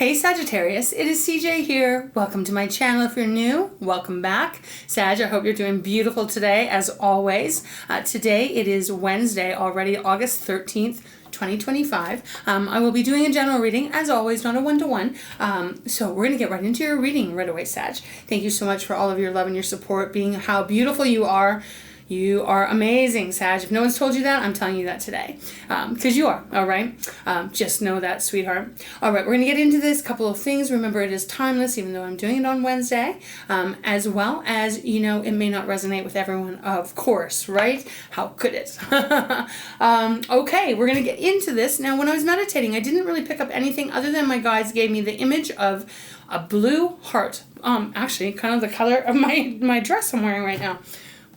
Hey Sagittarius, it is CJ here. Welcome to my channel. If you're new, welcome back. Sag, I hope you're doing beautiful today as always. Today it is Wednesday already, August 13th, 2025. I will be doing a general reading as always, not a one-to-one. So we're going to get right into your reading right away, Sag. Thank you so much for all of your love and your support, being how beautiful you are. You are amazing, Sag. If no one's told you that, I'm telling you that today. Because you are, all right? Just know that, sweetheart. All right, we're going to get into this. Couple of things. Remember, it is timeless, even though I'm doing it on Wednesday. As well as, you know, it may not resonate with everyone, of course, right? How could it? Okay, we're going to get into this. Now, when I was meditating, I didn't really pick up anything other than my guides gave me the image of a blue heart. Actually, kind of the color of my dress I'm wearing right now.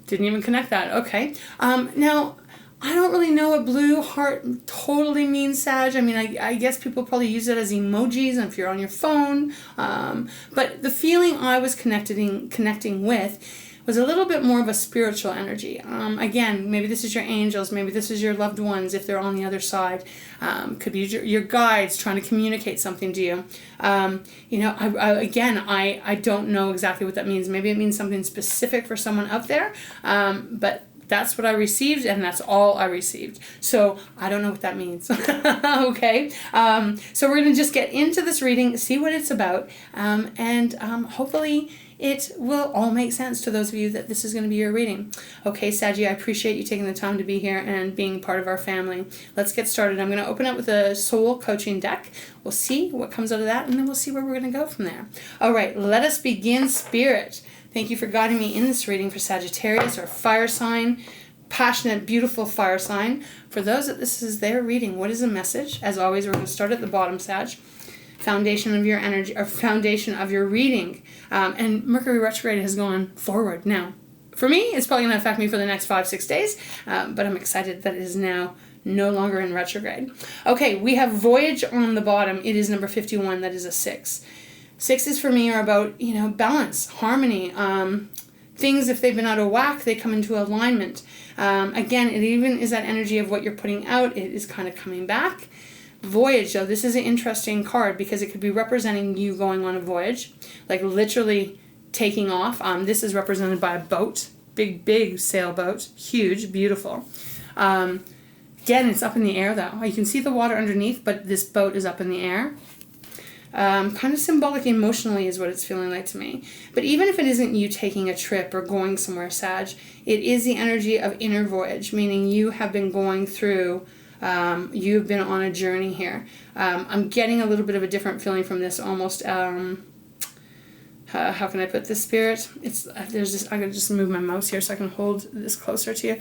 Didn't even connect that. Okay. Now, I don't really know what blue heart totally means, Sag. I mean, I guess people probably use it as emojis if you're on your phone. But the feeling I was connecting with was a little bit more of a spiritual energy. Again, maybe this is your angels, maybe this is your loved ones if they're on the other side. Could be your guides trying to communicate something to you. You know, I don't know exactly what that means. Maybe it means something specific for someone out there, but that's what I received, and that's all I received. So I don't know what that means. Okay. So we're going to just get into this reading, see what it's about, and hopefully it will all make sense to those of you that this is going to be your reading. Okay, Saggy, I appreciate you taking the time to be here and being part of our family. Let's get started. I'm going to open up with a soul coaching deck. We'll see what comes out of that, and then we'll see where we're going to go from there. All right, let us begin, Spirit. Thank you for guiding me in this reading for Sagittarius, or fire sign, passionate, beautiful fire sign. For those that this is their reading, what is the message? As always, we're going to start at the bottom, Sag. Foundation of your energy, or foundation of your reading. And Mercury retrograde has gone forward. Now, for me, it's probably going to affect me for the next 5-6 days, but I'm excited that it is now no longer in retrograde. Okay, we have Voyage on the bottom. It is number 51. That is a 6. 6s for me are about, you know, balance, harmony. Things, if they've been out of whack, they come into alignment. Again, it even is that energy of what you're putting out. It is kind of coming back. Voyage, though, this is an interesting card because it could be representing you going on a voyage, like literally taking off. This is represented by a boat, big sailboat, huge, beautiful. Again, it's up in the air, though. You can see the water underneath, but this boat is up in the air. Kind of symbolic emotionally is what it's feeling like to me. But even if it isn't you taking a trip or going somewhere, Sag, it is the energy of inner voyage, meaning you have been going through, you've been on a journey here. I'm getting a little bit of a different feeling from this, almost, how can I put this, Spirit? There's this, I'm going to just move my mouse here so I can hold this closer to you.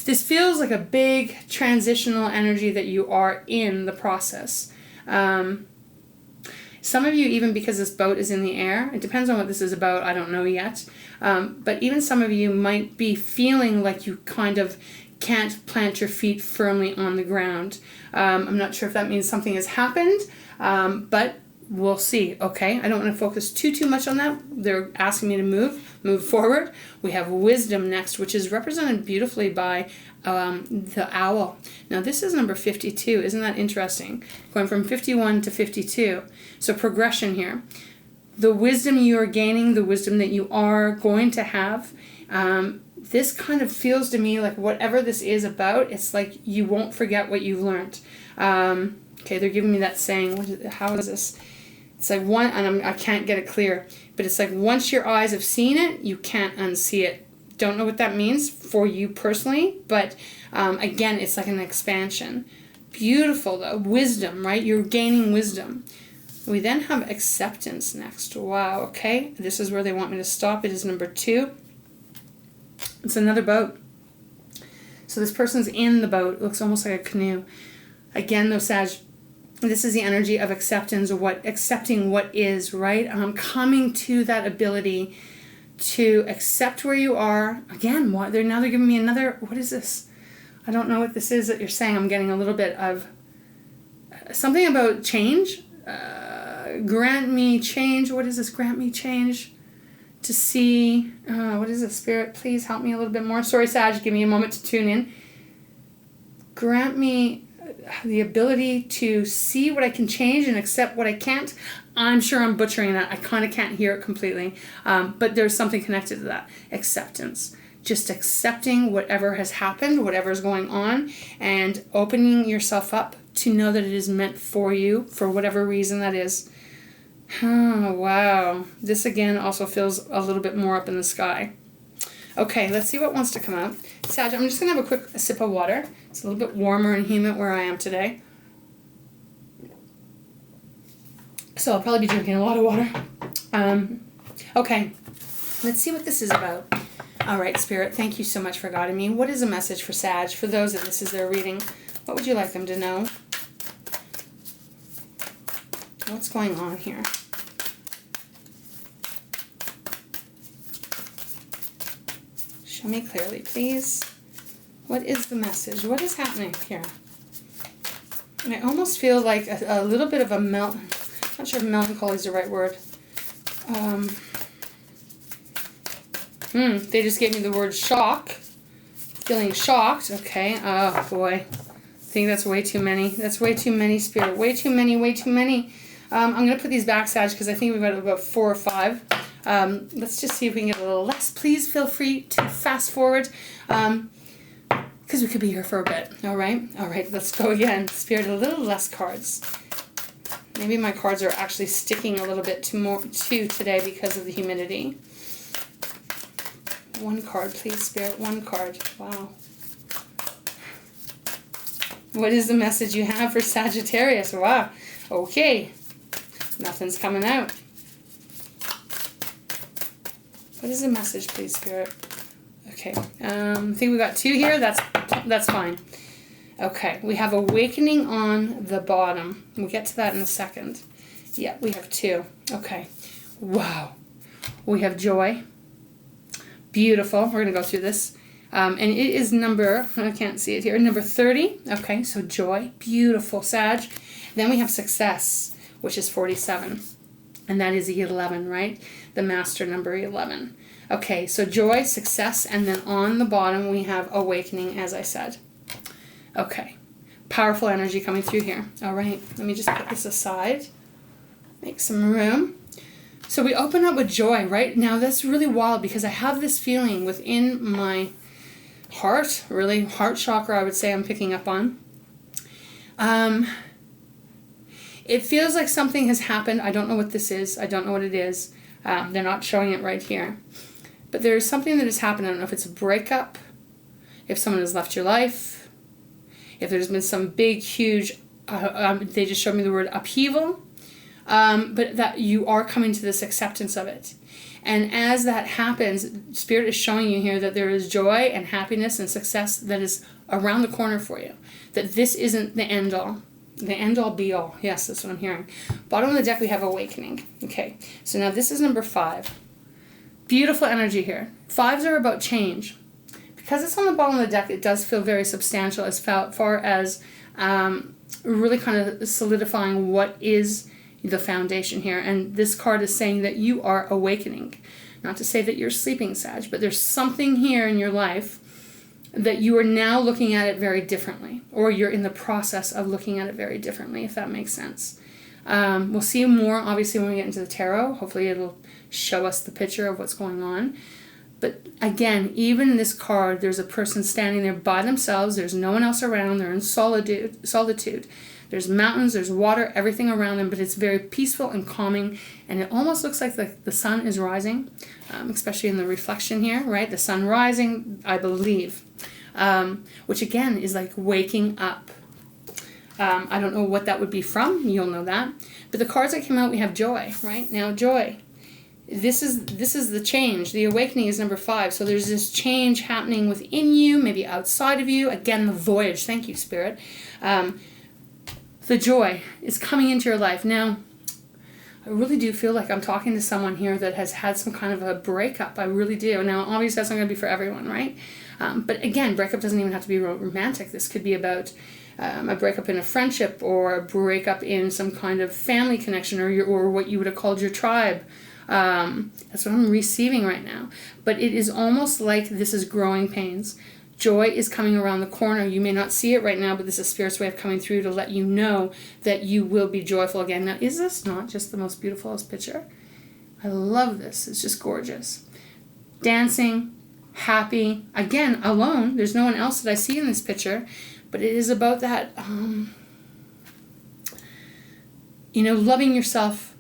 This feels like a big transitional energy that you are in the process. Some of you, even because this boat is in the air, it depends on what this is about, I don't know yet, but even some of you might be feeling like you kind of can't plant your feet firmly on the ground. I'm not sure if that means something has happened, but we'll see, okay? I don't want to focus too much on that. They're asking me to move forward. We have Wisdom next, which is represented beautifully by the owl. Now, this is number 52. Isn't that interesting? Going from 51 to 52. So progression here. The wisdom you are gaining, the wisdom that you are going to have, this kind of feels to me like whatever this is about, it's like you won't forget what you've learned. Okay, they're giving me that saying. How is this? It's like one, and I can't get it clear, but it's like once your eyes have seen it, you can't unsee it. Don't know what that means for you personally, but again, it's like an expansion. Beautiful, though. Wisdom, right? You're gaining wisdom. We then have acceptance next. Wow, okay. This is where they want me to stop. It is number 2. It's another boat. So this person's in the boat. It looks almost like a canoe. Again, though, Sag, this is the energy of acceptance, or accepting what is, right? Coming to that ability to accept where you are. Again, they're giving me another, what is this? I don't know what this is that you're saying. I'm getting a little bit of something about change. Grant me change. What is this? Grant me change to see. What is this, Spirit? Please help me a little bit more. Sorry, Sag, give me a moment to tune in. Grant me the ability to see what I can change and accept what I can't. I'm sure I'm butchering that. I kind of can't hear it completely, but there's something connected to that. Acceptance. Just accepting whatever has happened, whatever is going on, and opening yourself up to know that it is meant for you for whatever reason that is. Oh, wow. This again also feels a little bit more up in the sky. Okay, let's see what wants to come out. Sag, I'm just going to have a quick sip of water. It's a little bit warmer and humid where I am today. So I'll probably be drinking a lot of water. Okay, let's see what this is about. All right, Spirit, thank you so much for guiding me. What is a message for Sag? For those that this is their reading, what would you like them to know? What's going on here? Show me clearly, please. What is the message? What is happening here? And I almost feel like a little bit of a not sure if melancholy is the right word. They just gave me the word shock. Feeling shocked. Okay. Oh, boy. I think that's way too many. That's way too many, Spirit. Way too many, way too many. I'm going to put these back, Sag, because I think we've got about 4 or 5. Let's just see if we can get a little less. Please feel free to fast forward, because we could be here for a bit. All right? All right, let's go again. Spirit, a little less cards. Maybe my cards are actually sticking a little bit too today because of the humidity. 1 card, please, Spirit. 1 card. Wow. What is the message you have for Sagittarius? Wow. Okay. Nothing's coming out. What is the message, please, Spirit? Okay. I think we got 2 here. That's fine. Okay. We have awakening on the bottom. We'll get to that in a second. Yeah, we have 2. Okay. Wow. We have joy. Beautiful. We're going to go through this. And it is number, I can't see it here, number 30. Okay, so joy. Beautiful, Sag. Then we have success, which is 47. And that is 11, right? The master number 11. Okay, so joy, success, and then on the bottom we have awakening, as I said. Okay, powerful energy coming through here. All right, let me just put this aside. Make some room. So we open up with joy, right? Now that's really wild because I have this feeling within my heart, really heart chakra I would say I'm picking up on. It feels like something has happened. I don't know what this is. I don't know what it is. They're not showing it right here. But there's something that has happened. I don't know if it's a breakup, if someone has left your life, if there's been some big, huge, they just showed me the word upheaval. But that you are coming to this acceptance of it. And as that happens, Spirit is showing you here that there is joy and happiness and success that is around the corner for you. That this isn't the end all. The end all be all. Yes, that's what I'm hearing. Bottom of the deck we have awakening. Okay, so now this is number 5. Beautiful energy here. 5s are about change. Because it's on the bottom of the deck, it does feel very substantial as far as really kind of solidifying what is the foundation here. And this card is saying that you are awakening. Not to say that you're sleeping, Sag, but there's something here in your life that you are now looking at it very differently, or you're in the process of looking at it very differently, if that makes sense. We'll see more, obviously, when we get into the tarot. Hopefully it'll show us the picture of what's going on. But again, even in this card, there's a person standing there by themselves. There's no one else around. They're in solitude. There's mountains, there's water, everything around them, but it's very peaceful and calming, and it almost looks like the sun is rising, especially in the reflection here, right? The sun rising, I believe, which again is like waking up. I don't know what that would be from, you'll know that. But the cards that came out, we have joy, right? Now joy. This is the change. The awakening is number 5. So there's this change happening within you, maybe outside of you. Again, the voyage. Thank you, Spirit. The joy is coming into your life. Now, I really do feel like I'm talking to someone here that has had some kind of a breakup. I really do. Now, obviously, that's not going to be for everyone, right? But again, breakup doesn't even have to be romantic. This could be about a breakup in a friendship, or a breakup in some kind of family connection, or what you would have called your tribe. That's what I'm receiving right now. But it is almost like this is growing pains. Joy is coming around the corner. You may not see it right now, but this is Spirit's way of coming through to let you know that you will be joyful again. Now, is this not just the most beautiful picture? I love this. It's just gorgeous. Dancing, happy, again, alone. There's no one else that I see in this picture, but it is about that, loving yourself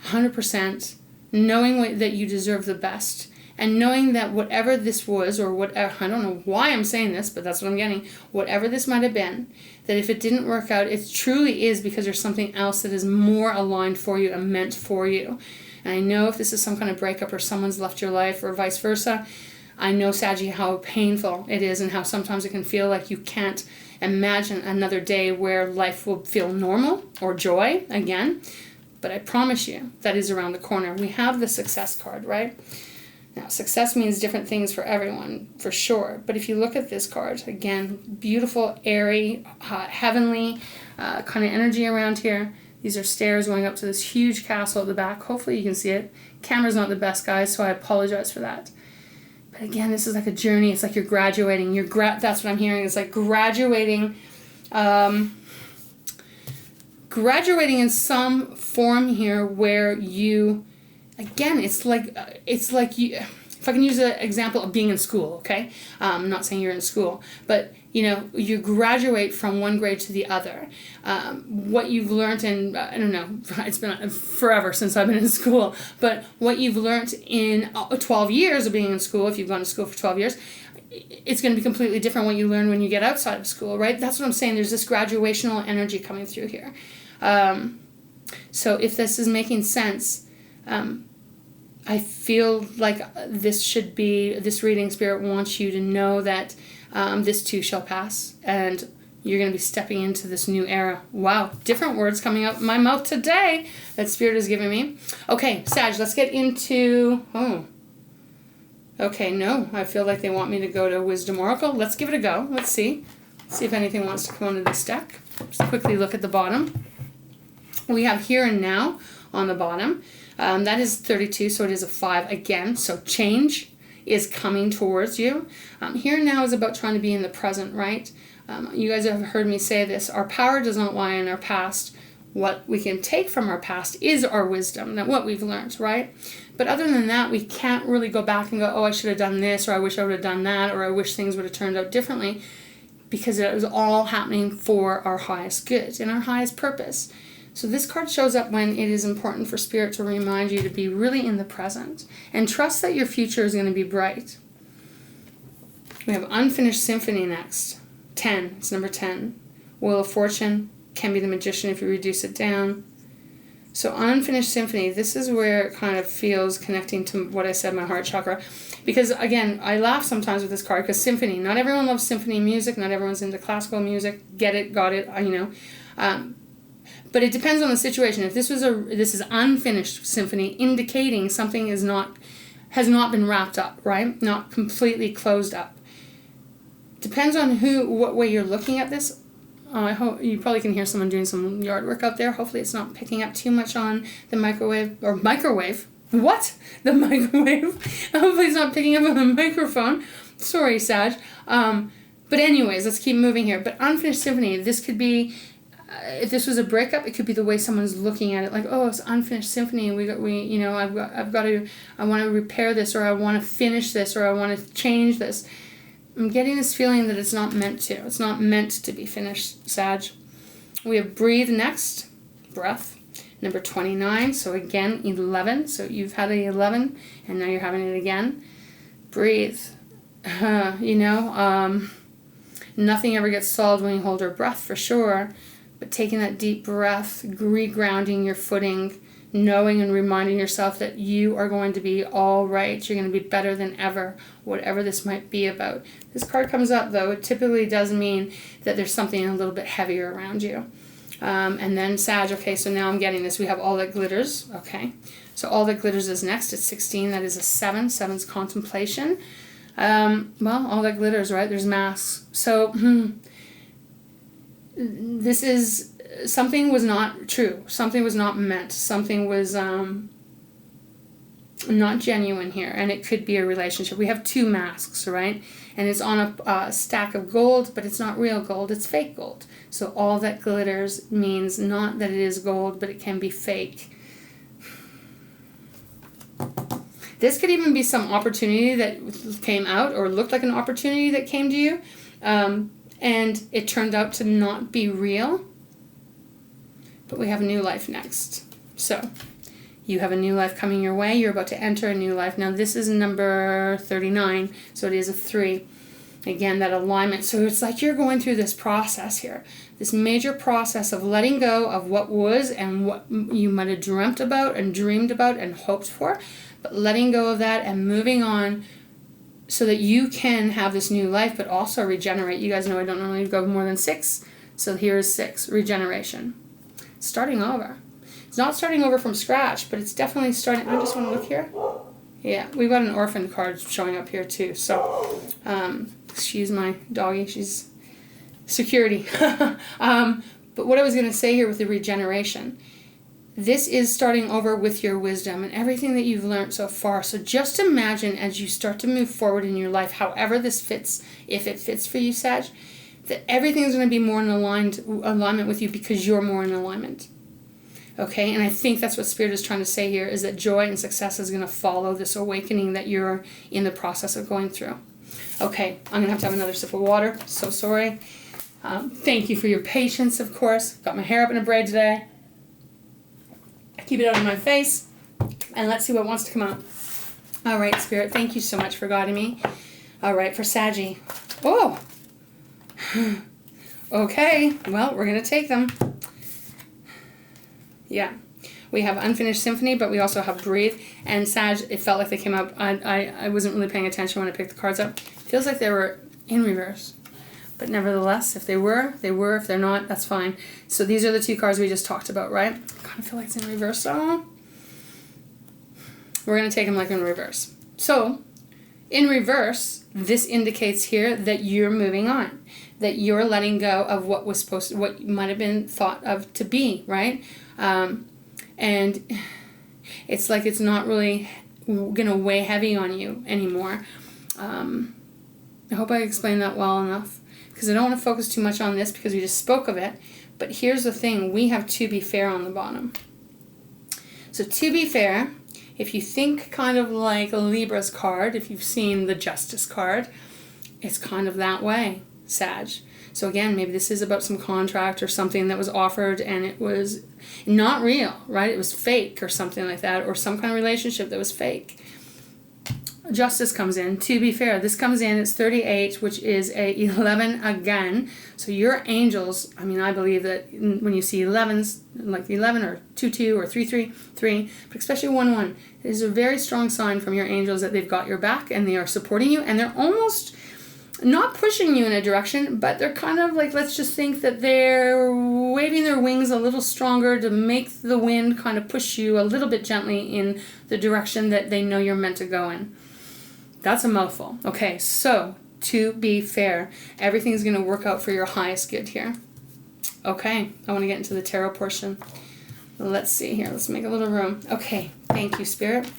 100%, knowing that you deserve the best, and knowing that whatever this was, or whatever, I don't know why I'm saying this, but that's what I'm getting, whatever this might have been, that if it didn't work out, it truly is because there's something else that is more aligned for you and meant for you. And I know if this is some kind of breakup or someone's left your life or vice versa, I know, Saggy, how painful it is and how sometimes it can feel like you can't imagine another day where life will feel normal or joy again. But I promise you that is around the corner. We have the success card, right? Now, success means different things for everyone, for sure. But if you look at this card, again, beautiful, airy, heavenly kind of energy around here. These are stairs going up to this huge castle at the back. Hopefully you can see it. Camera's not the best, guys, so I apologize for that. But again, this is like a journey. It's like you're graduating. That's what I'm hearing. It's like graduating. Graduating in some form here where you, again, it's like you, if I can use an example of being in school, okay? I'm not saying you're in school, but you graduate from one grade to the other. What you've learned in, I don't know, it's been forever since I've been in school, but what you've learned in 12 years of being in school, if you've gone to school for 12 years, it's going to be completely different what you learn when you get outside of school, right? That's what I'm saying. There's this graduational energy coming through here. So if this is making sense, I feel like this reading, Spirit wants you to know that this too shall pass, and you're going to be stepping into this new era. Wow, different words coming out my mouth today that Spirit is giving me. Okay, Sag, let's get into, okay, no, I feel like they want me to go to Wisdom Oracle. Let's give it a go. Let's see if anything wants to come onto this deck. Just quickly look at the bottom. We have Here and Now on the bottom. That is 32, so it is a 5 again. So change is coming towards you. Here and Now is about trying to be in the present, right? You guys have heard me say this. Our power does not lie in our past. What we can take from our past is our wisdom, and what we've learned, right? But other than that, we can't really go back and go, oh, I should have done this, or I wish I would have done that, or I wish things would have turned out differently, because it was all happening for our highest good and our highest purpose. So this card shows up when it is important for Spirit to remind you to be really in the present and trust that your future is going to be bright. We have Unfinished Symphony next. 10. It's number 10. Wheel of Fortune can be the Magician if you reduce it down. So Unfinished Symphony, this is where it kind of feels connecting to what I said, my heart chakra. Because, again, I laugh sometimes with this card because symphony, not everyone loves symphony music. Not everyone's into classical music. Get it, got it, but it depends on the situation. If this is unfinished symphony, indicating something has not been wrapped up, right? Not completely closed up. Depends on what way you're looking at this. I hope you probably can hear someone doing some yard work out there. Hopefully it's not picking up too much on the microwave. What? The microwave? Hopefully it's not picking up on the microphone. Sorry, Sag. But anyways, let's keep moving here. But Unfinished Symphony, this could be, if this was a breakup, it could be the way someone's looking at it, like, oh, it's Unfinished Symphony, and I want to repair this, or I want to finish this, or I want to change this. I'm getting this feeling that it's not meant to. It's not meant to be finished, Sag. We have Breathe next, breath, number 29. So again, 11. So you've had an 11, and now you're having it again. Breathe. Nothing ever gets solved when you hold our breath, for sure. But taking that deep breath, regrounding your footing, knowing and reminding yourself that you are going to be all right. You're going to be better than ever, whatever this might be about. This card comes up, though. It typically does mean that there's something a little bit heavier around you. And then Sag, okay, so now I'm getting this. We have All That Glitters, okay. So All That Glitters is next. It's 16. That is a 7. 7's contemplation. All that glitters, right? There's masks. So, this is, something was not true. Something was not meant. Something was, not genuine here, and it could be a relationship. We have two masks, right? And it's on a stack of gold, but it's not real gold, it's fake gold. So all that glitters means not that it is gold, but it can be fake. This could even be some opportunity that came out or looked like an opportunity that came to you, and it turned out to not be real. But we have a new life next. So you have a new life coming your way. You're about to enter a new life. Now this is number 39, so it is a 3. Again, that alignment. So it's like you're going through this process here, this major process of letting go of what was and what you might have dreamt about and dreamed about and hoped for, but letting go of that and moving on so that you can have this new life, but also regenerate. You guys know I don't normally go more than 6, so here's 6, regeneration. Starting over. It's not starting over from scratch, but it's definitely starting. I just want to look here. Yeah, we've got an orphan card showing up here too. So, excuse my doggy. She's security. But what I was going to say here with the regeneration, this is starting over with your wisdom and everything that you've learned so far. So just imagine as you start to move forward in your life, however this fits, if it fits for you, Sag, that everything is going to be more in alignment with you because you're more in alignment. Okay, and I think that's what Spirit is trying to say here, is that joy and success is going to follow this awakening that you're in the process of going through. Okay, I'm going to have another sip of water. So sorry. Thank you for your patience, of course. Got my hair up in a braid today. Keep it out of my face. And let's see what wants to come out. All right, Spirit, thank you so much for guiding me. All right, for Saggy. Oh! Okay, well, we're going to take them. Yeah, we have Unfinished Symphony, but we also have Breathe. And Sag, it felt like they came up. I wasn't really paying attention when I picked the cards up. Feels like they were in reverse. But nevertheless, if they were, they were. If they're not, that's fine. So these are the 2 cards we just talked about, right? I kind of feel like it's in reverse, so we're going to take them like in reverse. So, in reverse, this indicates here that you're moving on, that you're letting go of what was supposed to, what might have been thought of to be, right? And it's like it's not really going to weigh heavy on you anymore. I hope I explained that well enough, because I don't want to focus too much on this because we just spoke of it. But here's the thing, we have To Be Fair on the bottom. So To Be Fair, if you think kind of like a Libra's card, if you've seen the Justice card, it's kind of that way, Sag. So again, maybe this is about some contract or something that was offered and it was not real, right? It was fake or something like that, or some kind of relationship that was fake. Justice comes in. To Be Fair, this comes in, it's 38, which is a 11 again. So your angels, I mean, I believe that when you see 11s, like 11 or 2-2 or 3-3-3, but especially 1-1, it is a very strong sign from your angels that they've got your back and they are supporting you, and they're almost not pushing you in a direction, but they're kind of like, let's just think that they're waving their wings a little stronger to make the wind kind of push you a little bit gently in the direction that they know you're meant to go in. That's a mouthful. Okay, so To Be Fair, everything's going to work out for your highest good here. Okay, I want to get into the tarot portion. Let's see here. Let's make a little room. Okay, thank you, Spirit.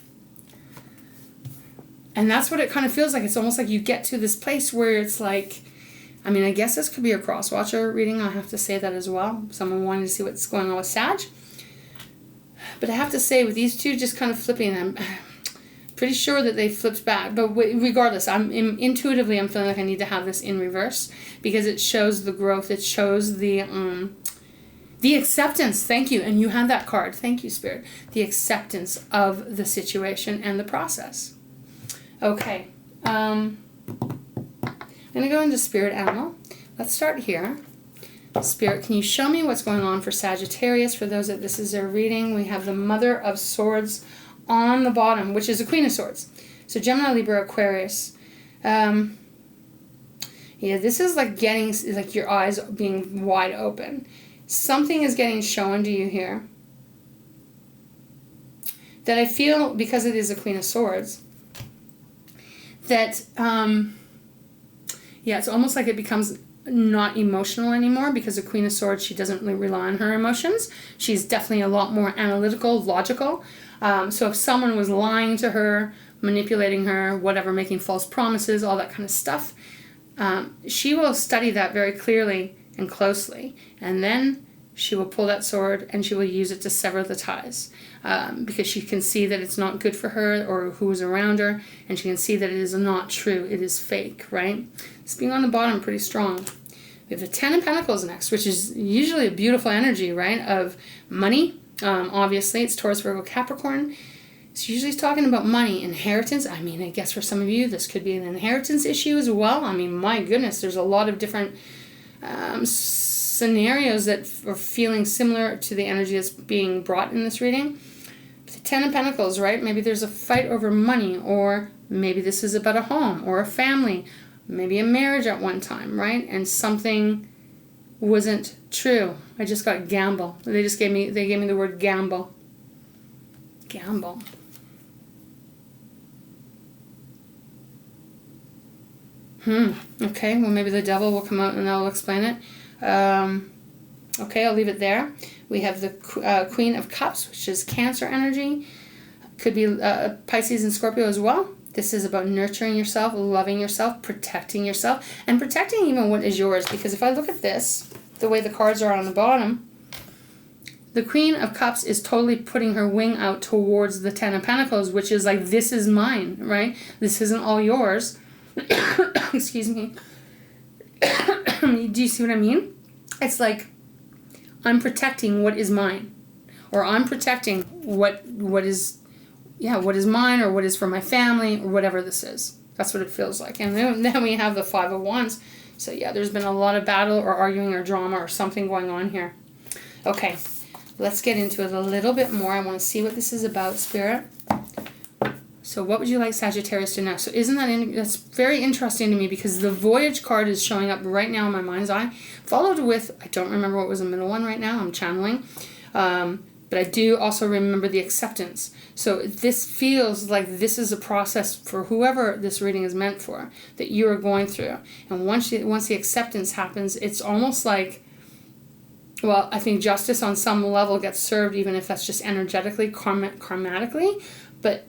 And that's what it kind of feels like. It's almost like you get to this place where it's like, I mean, I guess this could be a cross-watcher reading. I have to say that as well. Someone wanted to see what's going on with Sag. But I have to say, with these two just kind of flipping, I'm pretty sure that they flipped back. But regardless, intuitively, I'm feeling like I need to have this in reverse because it shows the growth. It shows the acceptance. Thank you. And you had that card. Thank you, Spirit. The acceptance of the situation and the process. Okay, I'm going to go into Spirit Animal. Let's start here. Spirit, can you show me what's going on for Sagittarius? For those that this is their reading, we have the Mother of Swords on the bottom, which is the Queen of Swords. So Gemini, Libra, Aquarius. Yeah, this is like getting, like your eyes being wide open. Something is getting shown to you here that I feel, because it is a Queen of Swords, that, yeah, it's almost like it becomes not emotional anymore, because the Queen of Swords, she doesn't really rely on her emotions. She's definitely a lot more analytical, logical. So if someone was lying to her, manipulating her, whatever, making false promises, all that kind of stuff, she will study that very clearly and closely. And then she will pull that sword and she will use it to sever the ties, because she can see that it's not good for her or who is around her, and she can see that it is not true, it is fake, right? This being on the bottom, pretty strong. We have the Ten of Pentacles next, which is usually a beautiful energy, right, of money. Obviously, it's Taurus, Virgo, Capricorn. It's usually talking about money, inheritance. I mean, I guess for some of you, this could be an inheritance issue as well. I mean, my goodness, there's a lot of different scenarios that are feeling similar to the energy that's being brought in this reading. The Ten of Pentacles, right? Maybe there's a fight over money, or maybe this is about a home or a family, maybe a marriage at one time, right? And something wasn't true. I just got gamble. They gave me the word gamble. Gamble. Okay, well, maybe the devil will come out and I'll explain it. Okay, I'll leave it there. We have the Queen of Cups, which is Cancer energy. Could be Pisces and Scorpio as well. This is about nurturing yourself, loving yourself, protecting yourself, and protecting even what is yours. Because if I look at this, the way the cards are on the bottom, the Queen of Cups is totally putting her wing out towards the Ten of Pentacles, which is like, this is mine, right? This isn't all yours. Excuse me. Do you see what I mean? It's like, I'm protecting what is mine, or I'm protecting what is mine, or what is for my family, or whatever this is. That's what it feels like. And then we have the Five of Wands. So yeah, there's been a lot of battle or arguing or drama or something going on here. Okay, let's get into it a little bit more. I want to see what this is about, Spirit. So what would you like Sagittarius to know? So isn't that that's very interesting to me, because the Voyage card is showing up right now in my mind's eye, followed with, I don't remember what was the middle one right now, I'm channeling, but I do also remember the Acceptance. So this feels like this is a process for whoever this reading is meant for, that you are going through. And once the acceptance happens, it's almost like, well, I think justice on some level gets served, even if that's just energetically, karmatically, but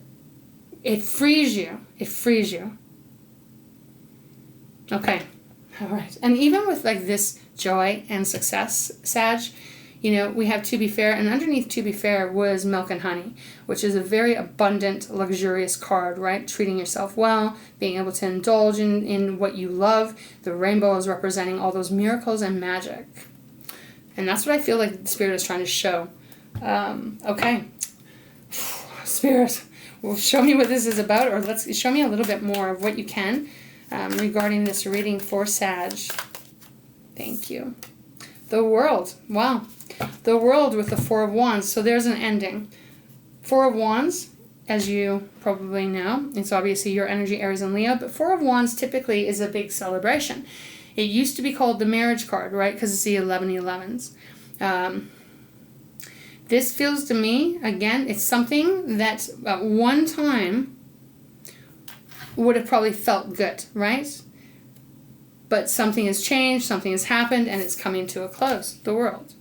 it frees you. It frees you. Okay. All right. And even with like this joy and success, Sag, you know, we have To Be Fair, and underneath To Be Fair was Milk and Honey, which is a very abundant, luxurious card, right? Treating yourself well, being able to indulge in what you love. The rainbow is representing all those miracles and magic. And that's what I feel like the Spirit is trying to show. Okay. Spirit, well, show me what this is about, or let's show me a little bit more of what you can regarding this reading for Sag. Thank you. The World. Wow. The World with the Four of Wands. So there's an ending. Four of Wands, as you probably know, it's obviously your energy, Aries and Leo, but Four of Wands typically is a big celebration. It used to be called the Marriage card, right? Because it's the 1111s. This feels to me, again, it's something that at one time would have probably felt good, right? But something has changed, something has happened, and it's coming to a close. The World.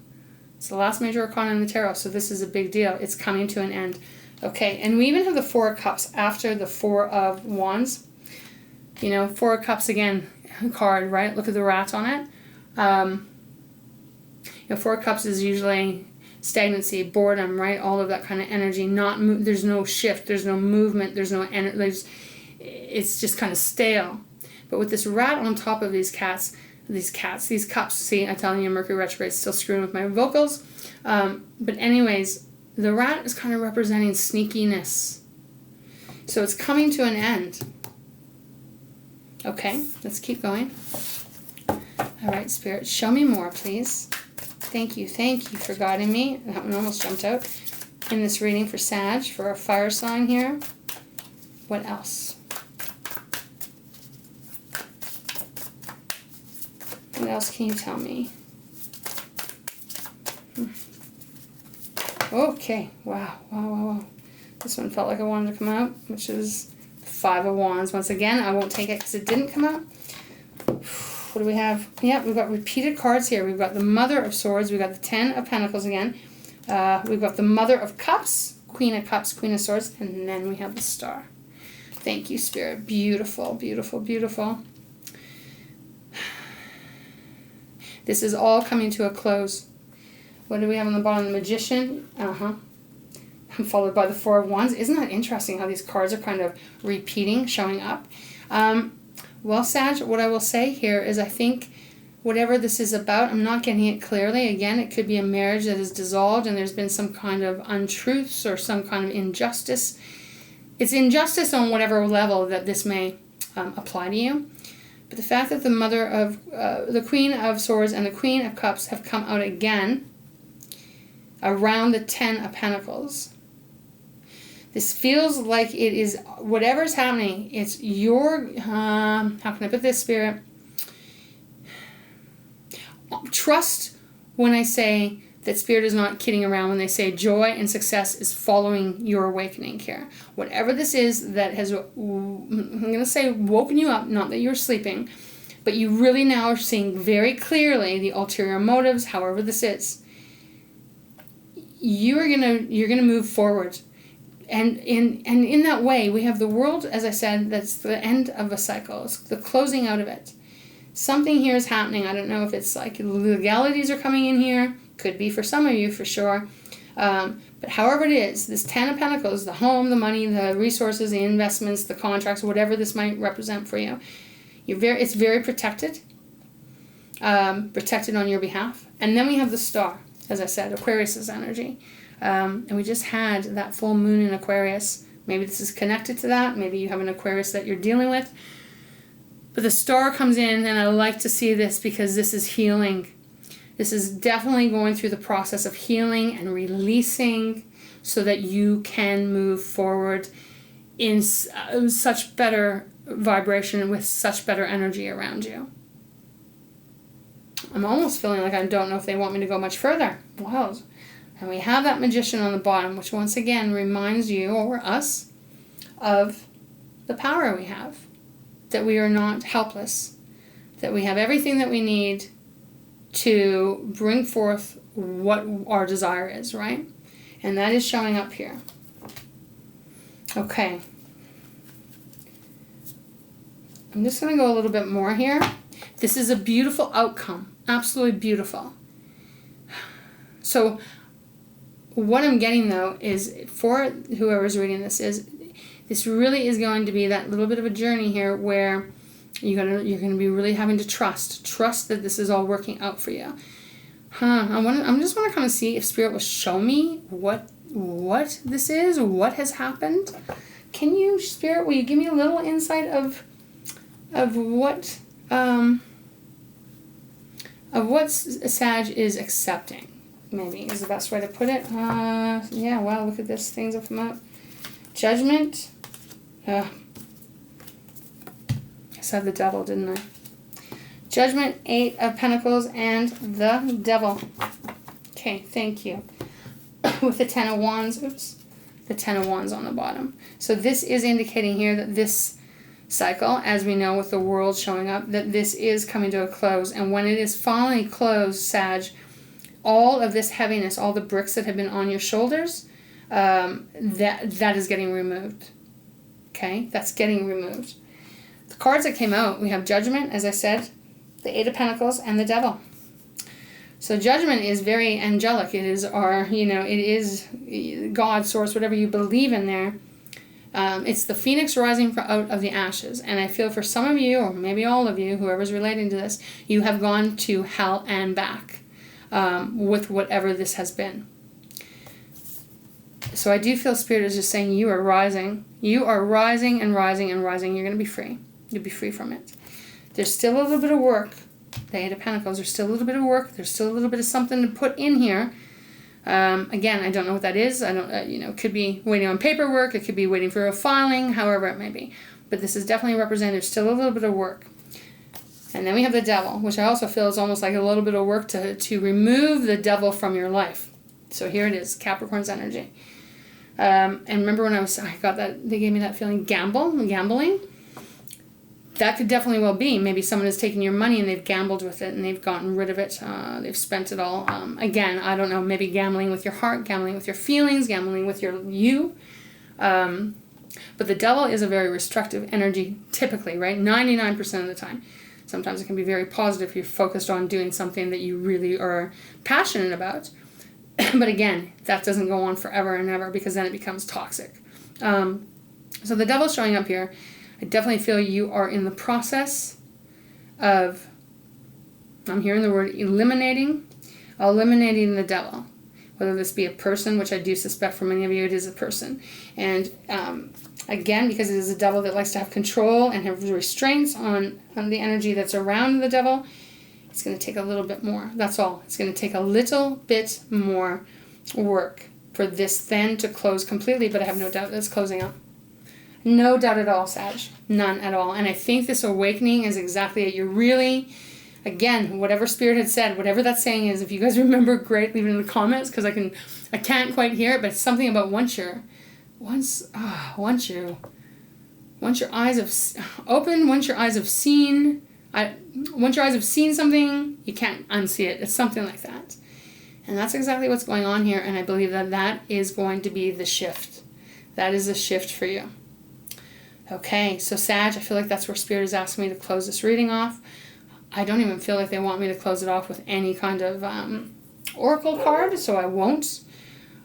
It's the last major arcana in the tarot, so this is a big deal. It's coming to an end. Okay, and we even have the Four of Cups after the Four of Wands. You know, Four of Cups again, card, right? Look at the rat on it. You know, Four of Cups is usually stagnancy, boredom, right? All of that kind of energy. There's no shift, there's no movement, there's no energy. It's just kind of stale. But with this rat on top of these cups, see, I'm telling you, Mercury retrograde is still screwing with my vocals. But anyways, the rat is kind of representing sneakiness. So it's coming to an end. Okay, let's keep going. All right, Spirit, show me more, please. Thank you for guiding me. That one almost jumped out. In this reading for Sag, for a fire sign here. What else? What else can you tell me? Okay, wow. This one felt like I wanted to come out, which is Five of Wands. Once again, I won't take it because it didn't come out. What do we have? Yeah, we've got repeated cards here. We've got the Mother of Swords. We've got the Ten of Pentacles again. We've got the Mother of Cups, Queen of Cups, Queen of Swords, and then we have the Star. Thank you, Spirit. Beautiful, beautiful, beautiful. This is all coming to a close. What do we have on the bottom? The Magician. Followed by the Four of Wands. Isn't that interesting how these cards are kind of repeating, showing up? Well, Sag, what I will say here is I think whatever this is about, I'm not getting it clearly. Again, it could be a marriage that is dissolved and there's been some kind of untruths or some kind of injustice. It's injustice on whatever level that this may apply to you. But the fact that the Mother of, the Queen of Swords and the Queen of Cups have come out again around the Ten of Pentacles. This feels like it is, whatever's happening, it's your, how can I put this, Spirit? Trust when I say that Spirit is not kidding around when they say joy and success is following your awakening here. Whatever this is that has, I'm going to say, woken you up, not that you're sleeping, but you really now are seeing very clearly the ulterior motives, however this is. You're gonna move forward. And in that way, we have the World, as I said, that's the end of a cycle. It's the closing out of it. Something here is happening. I don't know if it's like legalities are coming in here. Could be for some of you, for sure. But however it is, this Ten of Pentacles, the home, the money, the resources, the investments, the contracts, whatever this might represent for you, it's very protected. Protected on your behalf. And then we have the Star, as I said, Aquarius's energy. And we just had that full moon in Aquarius. Maybe this is connected to that. Maybe you have an Aquarius that you're dealing with. But the Star comes in, and I like to see this because this is healing. This is definitely going through the process of healing and releasing so that you can move forward in such better vibration and with such better energy around you. I'm almost feeling like I don't know if they want me to go much further. Wow. And we have that Magician on the bottom, which once again reminds you, or us, of the power we have. That we are not helpless. That we have everything that we need to bring forth what our desire is, right? And that is showing up here. Okay. I'm just going to go a little bit more here. This is a beautiful outcome. Absolutely beautiful. So what I'm getting, though, is for whoever's reading this, is this really is going to be that little bit of a journey here where you're gonna be really having to trust that this is all working out for you. I just want to kind of see if Spirit will show me what this is, what has happened. Can you, Spirit, will you give me a little insight of what Sag is accepting? Maybe is the best way to put it. Yeah, wow, look at this. Things have come up. Judgment. I said the Devil, didn't I? Judgment, Eight of Pentacles, and the Devil. Okay, thank you. With the Ten of Wands. Oops. The Ten of Wands on the bottom. So this is indicating here that this cycle, as we know with the World showing up, that this is coming to a close. And when it is finally closed, Sag, all of this heaviness, all the bricks that have been on your shoulders, that is getting removed. Okay, that's getting removed. The cards that came out, we have Judgment, as I said, the Eight of Pentacles, and the Devil. So Judgment is very angelic. It is our, it is God, source, whatever you believe in there. It's the phoenix rising out of the ashes. And I feel for some of you, or maybe all of you, whoever's relating to this, you have gone to hell and back with whatever this has been. So I do feel Spirit is just saying you are rising. You are rising and rising and rising. You're going to be free. You'll be free from it. There's still a little bit of work. The Eight of Pentacles, there's still a little bit of work. There's still a little bit of something to put in here. Again, I don't know what that is. I don't, it could be waiting on paperwork. It could be waiting for a filing, however it may be. But this is definitely represented. There's still a little bit of work. And then we have the Devil, which I also feel is almost like a little bit of work to remove the Devil from your life. So here it is, Capricorn's energy. And remember when I got that, they gave me that feeling, gambling. that could definitely well be. Maybe someone has taken your money and they've gambled with it and they've gotten rid of it. They've spent it all. Again, I don't know, maybe gambling with your heart, gambling with your feelings, gambling with you. But the devil is a very restrictive energy, typically, right? 99% of the time. Sometimes it can be very positive if you're focused on doing something that you really are passionate about. But again, that doesn't go on forever and ever, because then it becomes toxic. So the devil's showing up here. I definitely feel you are in the process of, I'm hearing the word eliminating the devil. Whether this be a person, which I do suspect for many of you it is a person. And again, because it is a devil that likes to have control and have restraints on the energy that's around the devil, it's going to take a little bit more. That's all. It's going to take a little bit more work for this then to close completely, but I have no doubt that it's closing up. No doubt at all, Sag. None at all. And I think this awakening is exactly it. You're really, again, whatever Spirit had said, whatever that saying is, if you guys remember, great, leave it in the comments, because I can't quite hear it, but it's something about once your eyes have opened, once your eyes have seen something, you can't unsee it. It's something like that. And that's exactly what's going on here, and I believe that is going to be the shift. That is a shift for you. Okay, so Sag, I feel like that's where Spirit is asking me to close this reading off. I don't even feel like they want me to close it off with any kind of oracle card, so I won't.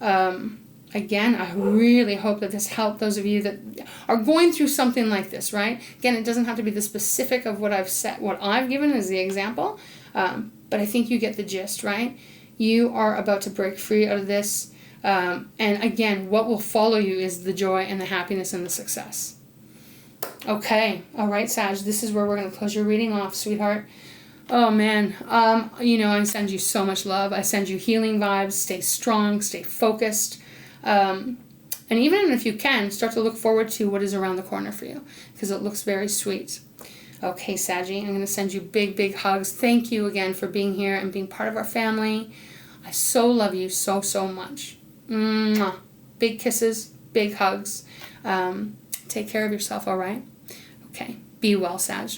Again, I really hope that this helped those of you that are going through something like this, right? Again, it doesn't have to be the specific of what I've given as the example, but I think you get the gist, right? You are about to break free out of this, and again, what will follow you is the joy and the happiness and the success. Okay, all right, Sag, this is where we're going to close your reading off, sweetheart. Oh, man, I send you so much love. I send you healing vibes. Stay strong, stay focused. And even if you can, start to look forward to what is around the corner for you, because it looks very sweet. Okay, Saggy, I'm going to send you big, big hugs. Thank you again for being here and being part of our family. I so love you so, so much. Mwah. Big kisses, big hugs. Take care of yourself, all right? Okay, be well, Sag.